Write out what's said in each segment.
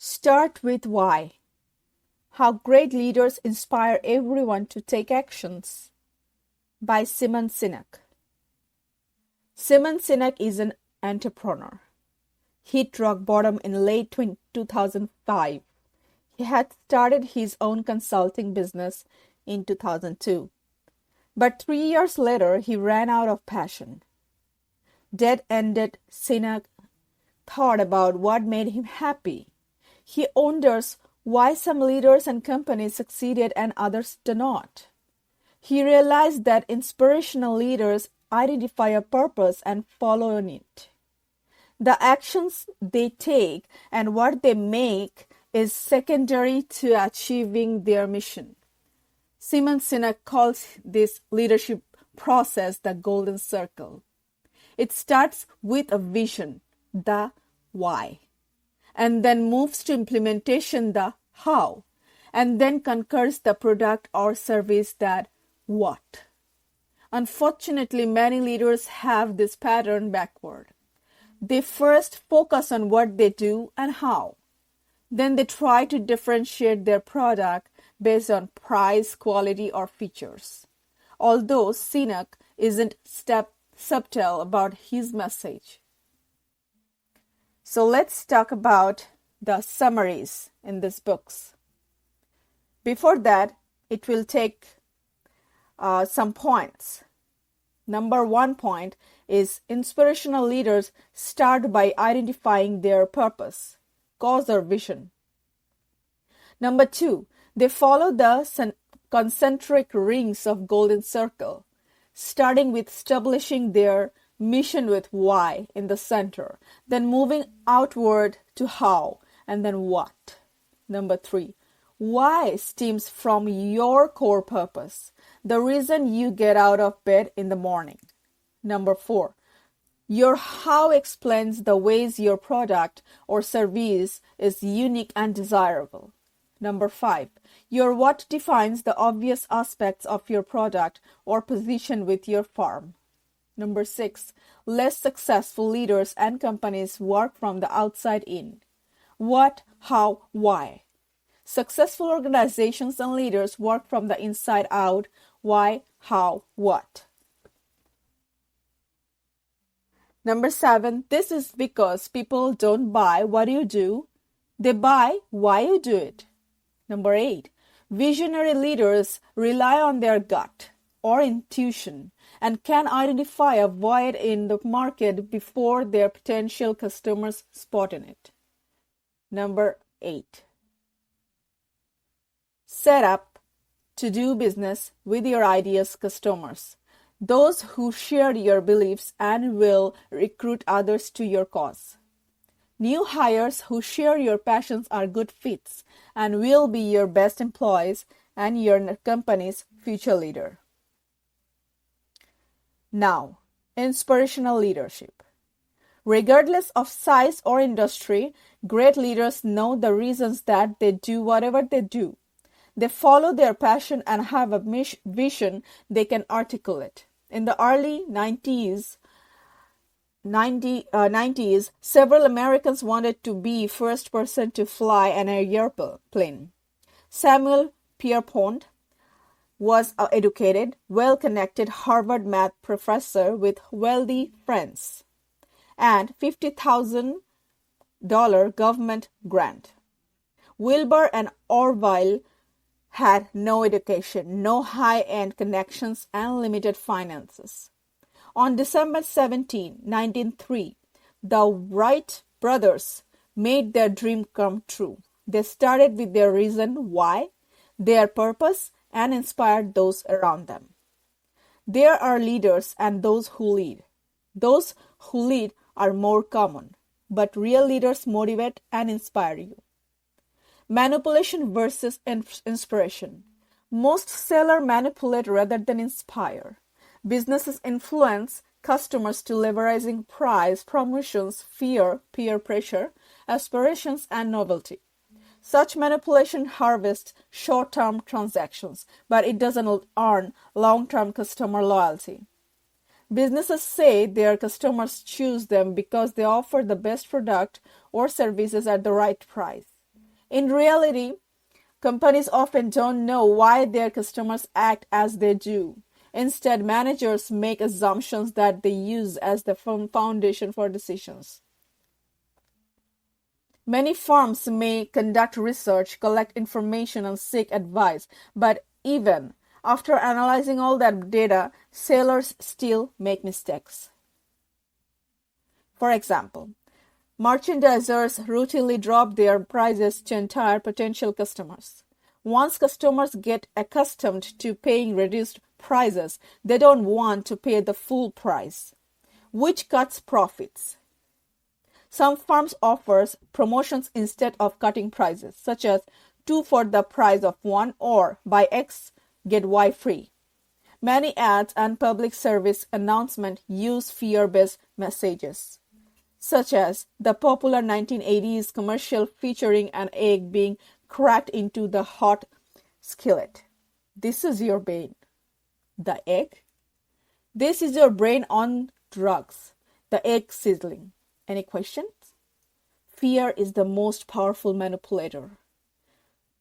Start with why. How great leaders inspire everyone to take actions. By Sinek. Sinek is an entrepreneur. Hit rock bottom in late 2005. He had started his own consulting business in 2002. But 3 years later, he ran out of passion. Dead-ended, Sinek thought about what made him happy. He wonders why some leaders and companies succeeded and others do not. He realized that inspirational leaders identify a purpose and follow on it. The actions they take and what they make is secondary to achieving their mission. Sinek calls this leadership process the golden circle. It starts with a vision, the why, and then moves to implementation, the how, and then conquers the product or service, that what. Unfortunately, many leaders have this pattern backward. They first focus on what they do and how. Then they try to differentiate their product based on price, quality, or features. Although Sinek isn't subtle about his message. So let's talk about the summaries in these books. Before that, it will take some points. Number 1 point is inspirational leaders start by identifying their purpose, cause, or vision. Number 2, they follow the concentric rings of golden circle, starting with establishing their mission with why in the center, then moving outward to how, and then what. Number 3, why stems from your core purpose, the reason you get out of bed in the morning. Number 4, your how explains the ways your product or service is unique and desirable. Number 5, your what defines the obvious aspects of your product or position with your firm. Number 6, less successful leaders and companies work from the outside in. What, how, why. Successful organizations and leaders work from the inside out. Why, how, what. Number 7, this is because people don't buy what you do. They buy why you do it. Number 8, visionary leaders rely on their gut or intuition and can identify a void in the market before their potential customers spot in it. Number 8, set up to do business with your ideas customers, those who share your beliefs and will recruit others to your cause. New hires who share your passions are good fits and will be your best employees and your company's future leader. Now, inspirational leadership. Regardless of size or industry, great leaders know the reasons that they do whatever they do. They follow their passion and have a vision they can articulate. In the early 90s, several Americans wanted to be first person to fly an airplane. Samuel Pierpont was an educated, well-connected Harvard math professor with wealthy friends and $50,000 government grant. Wilbur and Orville had no education, no high-end connections, and limited finances. On December 17, 1903, the Wright brothers made their dream come true. They started with their reason why, their purpose, and inspired those around them. There are leaders and those who lead. Those who lead are more common, but real leaders motivate and inspire you. Manipulation versus inspiration. Most sellers manipulate rather than inspire. Businesses influence customers to leveraging price, promotions, fear, peer pressure, aspirations, and novelty. Such manipulation harvests short-term transactions, but it doesn't earn long-term customer loyalty. Businesses say their customers choose them because they offer the best product or services at the right price. In reality, companies often don't know why their customers act as they do. Instead, managers make assumptions that they use as the foundation for decisions. Many firms may conduct research, collect information, and seek advice, but even after analyzing all that data, sellers still make mistakes. For example, merchandisers routinely drop their prices to entire potential customers. Once customers get accustomed to paying reduced prices, they don't want to pay the full price, which cuts profits. Some firms offer promotions instead of cutting prices, such as 2 for the price of 1 or buy X, get Y free. Many ads and public service announcements use fear-based messages, such as the popular 1980s commercial featuring an egg being cracked into the hot skillet. This is your brain. The egg? This is your brain on drugs. The egg sizzling. Any questions? Fear is the most powerful manipulator.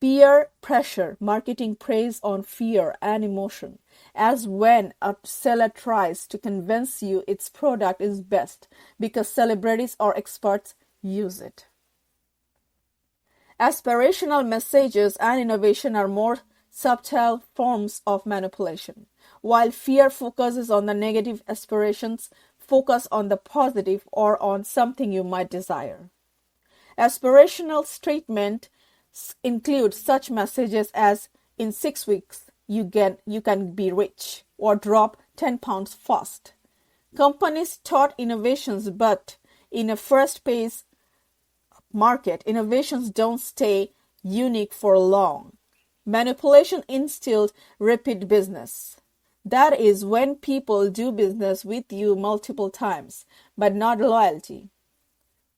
Peer pressure marketing preys on fear and emotion, as when a seller tries to convince you its product is best because celebrities or experts use it. Aspirational messages and innovation are more subtle forms of manipulation. While fear focuses on the negative, aspirations focus on the positive or on something you might desire. Aspirational statements include such messages as, in 6 weeks, you can be rich, or drop 10 pounds fast. Companies taught innovations, but in a first-paced market, innovations don't stay unique for long. Manipulation instills repeat business. That is when people do business with you multiple times, but not loyalty.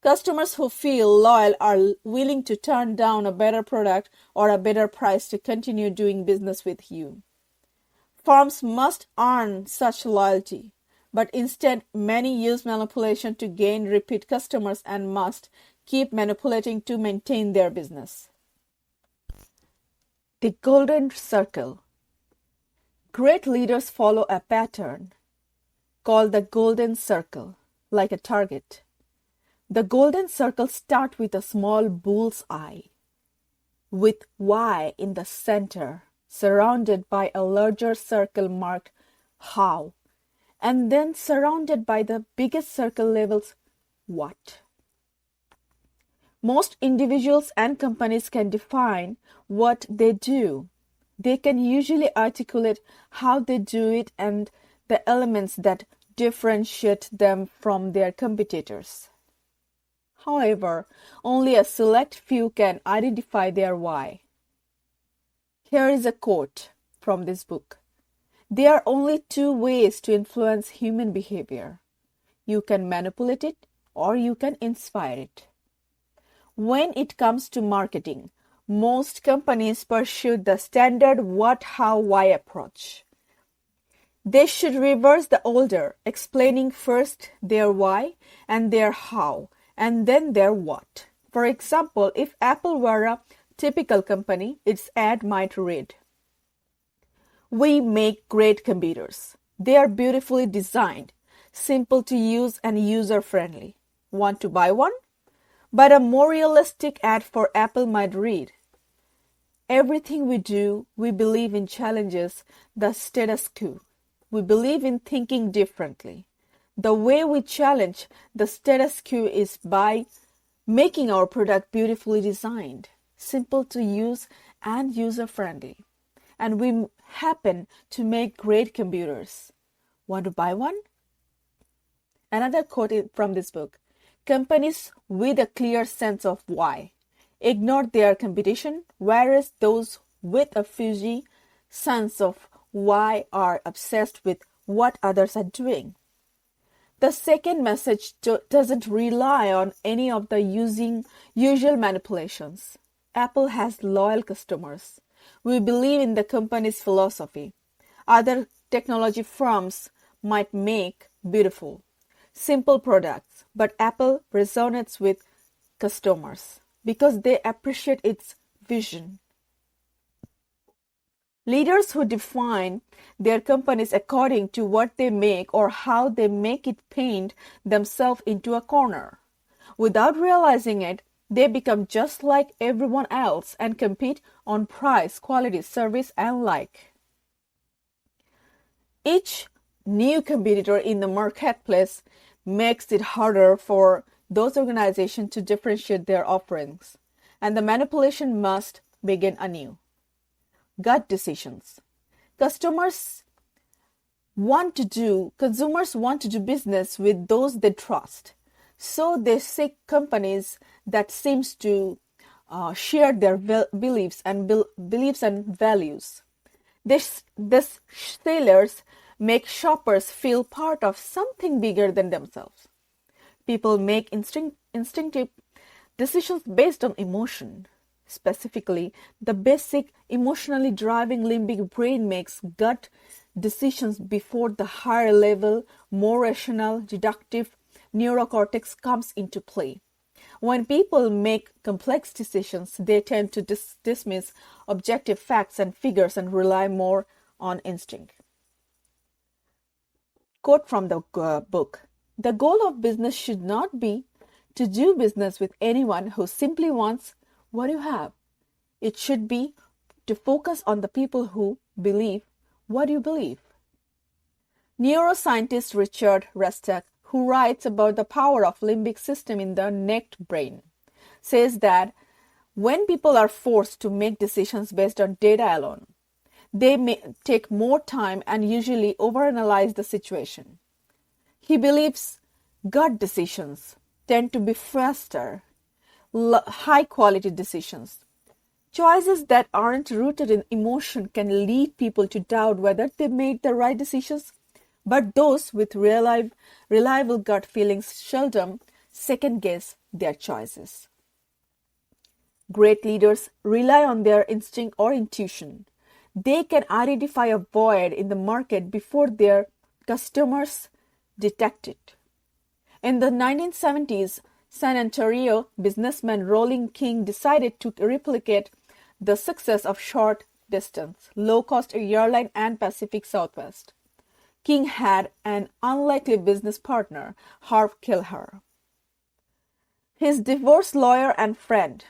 Customers who feel loyal are willing to turn down a better product or a better price to continue doing business with you. Firms must earn such loyalty, but instead many use manipulation to gain repeat customers and must keep manipulating to maintain their business. The Golden Circle. Great leaders follow a pattern called the Golden Circle, like a target. The Golden Circle starts with a small bull's eye, with Y in the center, surrounded by a larger circle marked how, and then surrounded by the biggest circle labels what. Most individuals and companies can define what they do. They can usually articulate how they do it and the elements that differentiate them from their competitors. However, only a select few can identify their why. Here is a quote from this book. There are only 2 ways to influence human behavior. You can manipulate it or you can inspire it. When it comes to marketing, most companies pursue the standard what, how, why approach. They should reverse the order, explaining first their why and their how, and then their what. For example, if Apple were a typical company, its ad might read, "We make great computers. They are beautifully designed, simple to use and user-friendly. Want to buy one?" But a more realistic ad for Apple might read, "Everything we do, we believe in challenges the status quo. We believe in thinking differently. The way we challenge the status quo is by making our product beautifully designed, simple to use, and user-friendly. And we happen to make great computers. Want to buy one?" Another quote from this book. Companies with a clear sense of why ignore their competition, whereas those with a fuzzy sense of why are obsessed with what others are doing. The second message doesn't rely on any of the usual manipulations. Apple has loyal customers. We believe in the company's philosophy. Other technology firms might make beautiful, simple products, but Apple resonates with customers. because they appreciate its vision. Leaders who define their companies according to what they make or how they make it paint themselves into a corner. Without realizing it, they become just like everyone else and compete on price, quality, service, and like. Each new competitor in the marketplace makes it harder for those organizations to differentiate their offerings, and the manipulation must begin anew. Gut decisions. Consumers want to do business with those they trust, so they seek companies that seems to share their beliefs and values. These sellers make shoppers feel part of something bigger than themselves. People make instinctive decisions based on emotion. Specifically, the basic emotionally driving limbic brain makes gut decisions before the higher level, more rational, deductive neurocortex comes into play. When people make complex decisions, they tend to dismiss objective facts and figures and rely more on instinct. Quote from the book: "The goal of business should not be to do business with anyone who simply wants what you have. It should be to focus on the people who believe what you believe." Neuroscientist Richard Restak, who writes about the power of limbic system in the necked brain, says that when people are forced to make decisions based on data alone, they may take more time and usually overanalyze the situation. He believes gut decisions tend to be faster, high-quality decisions. Choices that aren't rooted in emotion can lead people to doubt whether they made the right decisions, but those with reliable gut feelings seldom second-guess their choices. Great leaders rely on their instinct or intuition. They can identify a void in the market before their customers detect it. In the 1970s, San Antonio businessman Rolling King decided to replicate the success of short-distance, low-cost airline and Pacific Southwest. King had an unlikely business partner, Harv Kilher, his divorce lawyer and friend.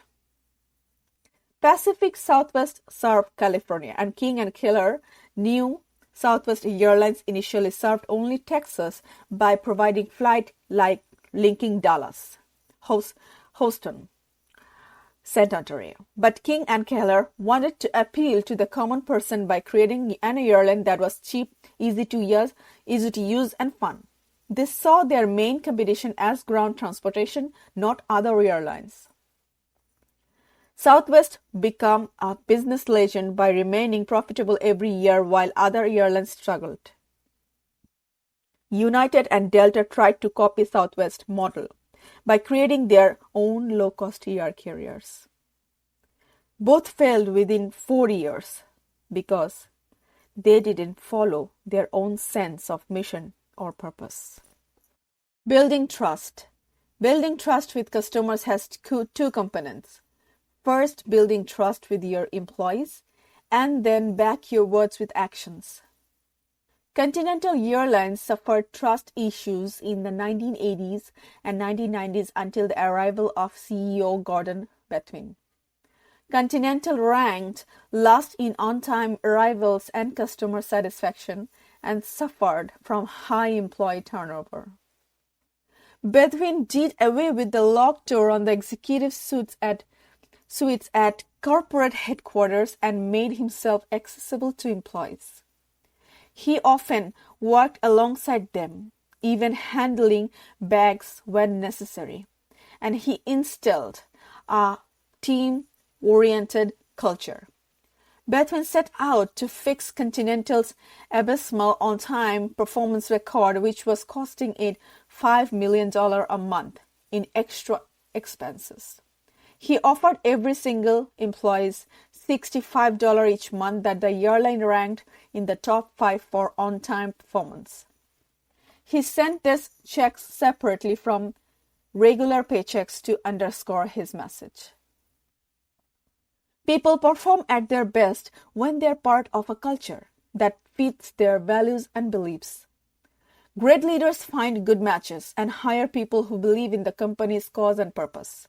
Pacific Southwest served California, and King and Kilher knew Southwest Airlines initially served only Texas by providing flights like linking Dallas, Houston, San Antonio. But King and Kilher wanted to appeal to the common person by creating an airline that was cheap, easy to use, and fun. They saw their main competition as ground transportation, not other airlines. Southwest became a business legend by remaining profitable every year while other airlines struggled. United and Delta tried to copy Southwest model by creating their own low-cost air carriers. Both failed within 4 years because they didn't follow their own sense of mission or purpose. Building trust. Building trust with customers has two components. First, building trust with your employees, and then back your words with actions. Continental Airlines suffered trust issues in the 1980s and 1990s until the arrival of CEO Gordon Between. Continental ranked last in on-time arrivals and customer satisfaction and suffered from high employee turnover. Between did away with the locked door on the executive suites at corporate headquarters and made himself accessible to employees. He often worked alongside them, even handling bags when necessary, and he instilled a team-oriented culture. Between set out to fix Continental's abysmal on-time performance record, which was costing it $5 million a month in extra expenses. He offered every single employee $65 each month that the airline ranked in the top 5 for on-time performance. He sent these checks separately from regular paychecks to underscore his message. People perform at their best when they're part of a culture that fits their values and beliefs. Great leaders find good matches and hire people who believe in the company's cause and purpose.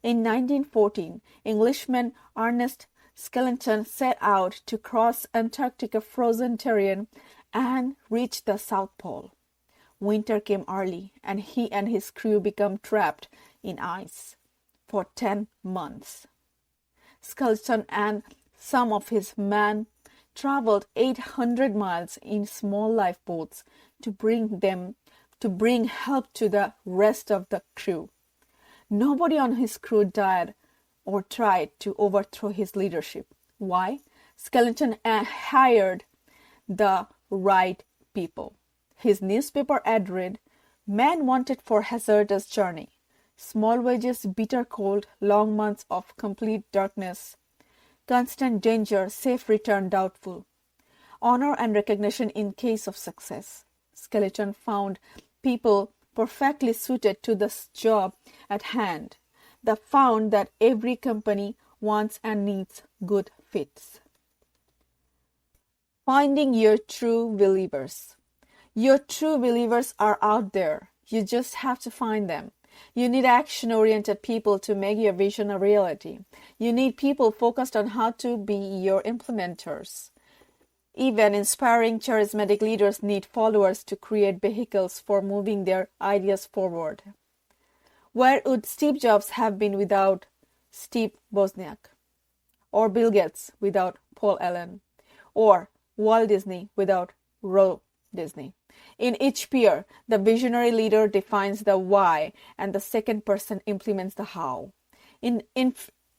In 1914, Englishman Ernest Skeleton set out to cross Antarctica frozen terrain and reach the South Pole. Winter came early, and he and his crew became trapped in ice for 10 months. Skeleton and some of his men traveled 800 miles in small lifeboats to bring help to the rest of the crew. Nobody on his crew died or tried to overthrow his leadership. Why? Skeleton hired the right people. His newspaper ad read, "Men wanted for hazardous journey. Small wages, bitter cold, long months of complete darkness. Constant danger, safe return doubtful. Honor and recognition in case of success." Skeleton found people perfectly suited to the job at hand. They found that every company wants and needs good fits. Finding your true believers. Your true believers are out there. You just have to find them. You need action-oriented people to make your vision a reality. You need people focused on how to be your implementers. Even inspiring, charismatic leaders need followers to create vehicles for moving their ideas forward. Where would Steve Jobs have been without Steve Wozniak? Or Bill Gates without Paul Allen? Or Walt Disney without Walt Disney? In each peer, the visionary leader defines the why and the second person implements the how. In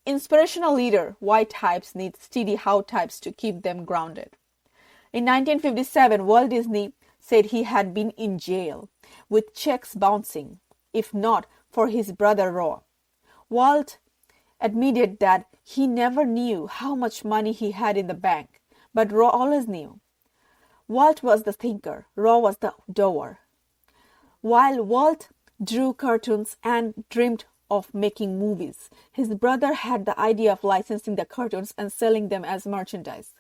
inspirational leader, why types need steady how types to keep them grounded. In 1957, Walt Disney said he had been in jail with checks bouncing, if not for his brother Roy. Walt admitted that he never knew how much money he had in the bank, but Roy always knew. Walt was the thinker, Roy was the doer. While Walt drew cartoons and dreamed of making movies, his brother had the idea of licensing the cartoons and selling them as merchandise.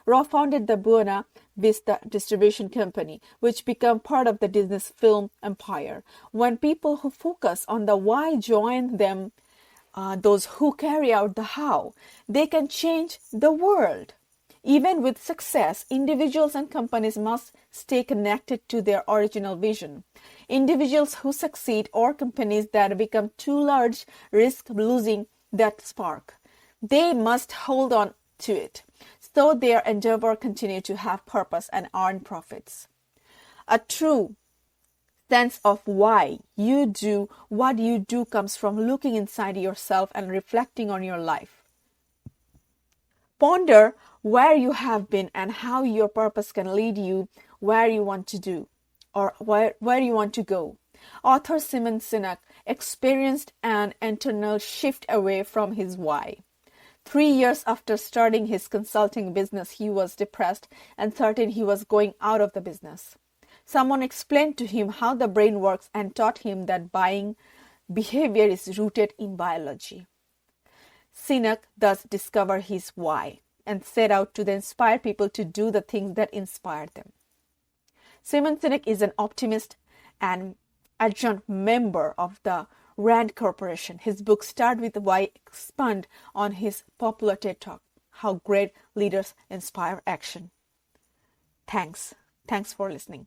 Roy founded the Buena Vista Distribution Company, which became part of the Disney film empire. When people who focus on the why join them, those who carry out the how, they can change the world. Even with success, individuals and companies must stay connected to their original vision. Individuals who succeed or companies that become too large risk losing that spark. They must hold on to it, so their endeavor continue to have purpose and earn profits. A true sense of why you do what you do comes from looking inside yourself and reflecting on your life. Ponder where you have been and how your purpose can lead you where you want to do or where you want to go. Author Sinek experienced an internal shift away from his why. 3 years after starting his consulting business, he was depressed and certain he was going out of the business. Someone explained to him how the brain works and taught him that buying behavior is rooted in biology. Sinek thus discovered his why and set out to inspire people to do the things that inspired them. Sinek is an optimist and adjunct member of the Rand Corporation. His book Start With Why expand on his popular TED Talk, How Great Leaders Inspire Action. Thanks for listening.